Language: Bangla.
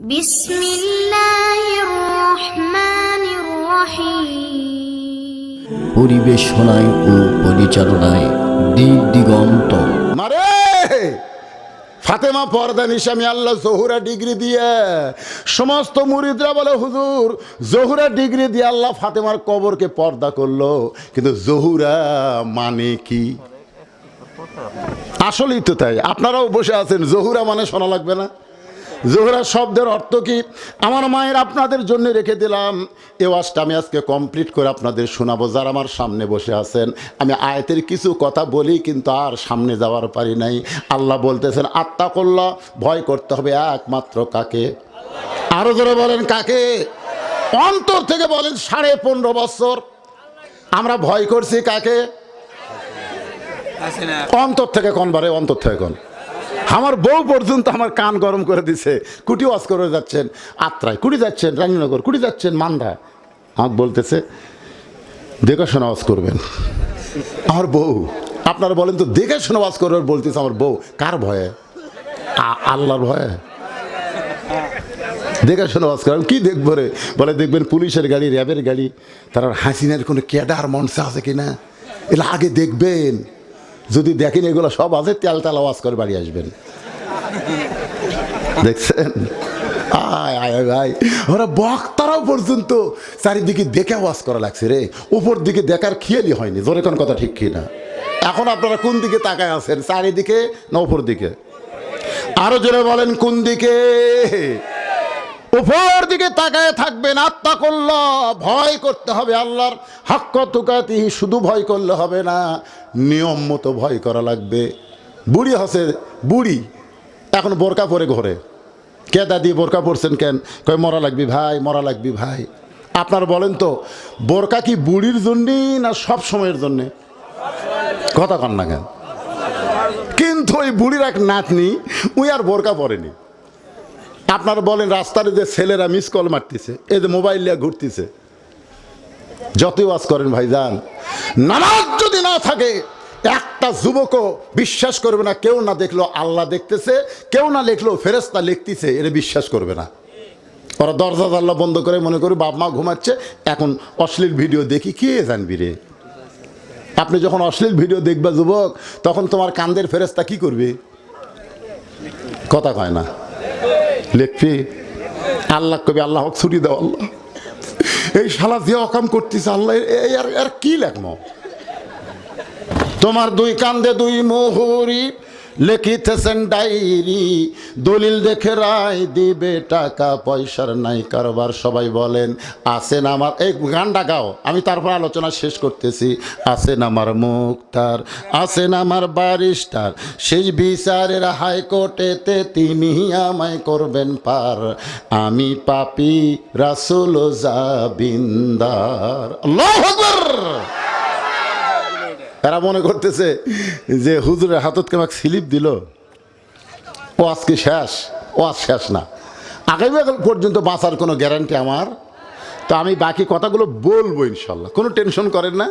বিসমিল্লাহির রহমানির রহিম। পরিবেশনায় ও পরিচালনায় দিক দিগন্ত। মারে ফাতেমা পর্দা নিশামি আল্লাহ জহুরা ডিগ্রি দিয়ে সমস্ত মুরিদরা বলে হুজুর জহুরা ডিগ্রি দিয়ে আল্লাহ ফাতেমার কবরকে পর্দা করলো, কিন্তু জহুরা মানে কি? আসলেই তো তাই। আপনারাও বসে আছেন, জহুরা মানে শোনা লাগবে না? জোহরা শব্দের অর্থ কি? আমার মায়ের আপনাদের জন্য রেখে দিলাম। এ ওয়াজটা আমি আজকে কমপ্লিট করে আপনাদের শোনাবো। যারা আমার সামনে বসে আছেন, আমি আয়াতের কিছু কথা বলি, কিন্তু আর সামনে যাওয়ার পারি নাই। আল্লাহ বলতেছেন আত্তাকুল্লাহ, ভয় করতে হবে একমাত্র কাকে? আরো জোরে বলেন কাকে? অন্তর থেকে বলেন। 15.5 বছর আমরা ভয় করছি কাকে? অন্তর থেকে কোন বারে? অন্তর থেকে কোন? আমার বউ পর্যন্ত আমার কান গরম করে দিছে। কুটি ওয়াজ করে যাচ্ছেন আত্রায়, কুটি যাচ্ছেন রানীনগর, কুটি যাচ্ছেন মান্দা, আমাকে বলতেছে দেখে শোনা ওয়াজ করবেন। আমার বউ, আপনারা বলেন তো, দেখে শোনা ওয়াজ করবেন বলতেছে আমার বউ। কার ভয়ে? আল্লাহর ভয়ে। দেখে শোনা ওয়াজ করবেন। কি দেখবো রে? বলে দেখবেন পুলিশের গাড়ি, র্যাবের গাড়ি, তারা হাসিনের কোনো ক্যাডার মঞ্চে আছে কিনা এগুলো আগে দেখবেন। যদি দেখেন এগুলো সব আছে, তেল আওয়াজ করে বাড়ি আসবেন। দেখছেন? আয় আয় ভাই, ওরা বক্তারাও পর্যন্ত চারিদিকে দেখে আওয়াজ করা লাগছে রে। উপর দিকে দেখার খেয়ালই হয়নি। জোরে কোন কথা ঠিক কিনা? এখন আপনারা কোন দিকে তাকায় আছেন? চারিদিকে না উপর দিকে? আরো জোরে বলেন কোন দিকে? উপর দিকে তাকায় থাকবেন। আত্তাকুল্লাহ, ভয় করতে হবে আল্লাহর। হাক্ক তুকাতিহি, শুধু ভয় করলে হবে না, নিয়ম মতো ভয় করা লাগবে। বুড়ি হসে, বুড়ি এখন বোরকা পরে ঘরে। কে দাদি বোরকা পরছেন কেন? কয় মরা লাগবি ভাই, মরা লাগবি ভাই। আপনার বলেন তো, বোরকা কি বুড়ির জন্যে না সব সময়ের জন্যে? কথা কন না কেন? কিন্তু ওই বুড়ির এক নাতনি, উই আর বোরকা পরেনি। আপনারা বলেন রাস্তার যে ছেলেরা মিস কল মারতেছে, এই যে মোবাইল নিয়ে ঘুরতেছে, যতই ওয়াজ করেন ভাইজান, নামাজ যদি না থাকে একটা যুবকও বিশ্বাস করবে না। কেউ না দেখলো আল্লাহ দেখতেছে, কেউ না লিখলো ফেরেশতা লিখতেছে, এটা বিশ্বাস করবে না। ওরা দরজা জানলা বন্ধ করে মনে করি বাপ মা ঘুমাচ্ছে, এখন অশ্লীল ভিডিও দেখি। কে জানবি রে? আপনি যখন অশ্লীল ভিডিও দেখবা যুবক, তখন তোমার কান্দের ফেরেশতা কি করবে? কথা কয় না, লিখবি। আল্লাহ কবি আল্লাহ ছুটি দাও আল্লাহ, এই শালা যে অকাম করতেছে আল্লাহ আর কি লেখমো? তোমার দুই কান্দে দুই মোহরি লিখিতেছেন ডায়েরি, দলিল দেখে রায় দিবে, টাকা পয়সার নাই কারবার। সবাই বলেন আছেন আমার, এই গানটা গাও, আমি তারপর আলোচনা শেষ করতেছি। আছেন আমার মুক্তার, আছেন আমার ব্যারিস্টার, সেই বিচারের হাইকোর্টেতে তিনি আমায় করবেন পার। আমি পাপী রাসূল জাবিন্দার। আল্লাহু আকবার। এরা মনে করতেছে যে হুজুরের হাতত আমাকে স্লিপ দিল, ও আজকে শেষ। ও আজ শেষ না, আগামীকাল পর্যন্ত বাঁচার কোনো গ্যারান্টি আমার। তো আমি বাকি কথাগুলো বলবো ইনশাল্লাহ, কোনো টেনশন করেন না।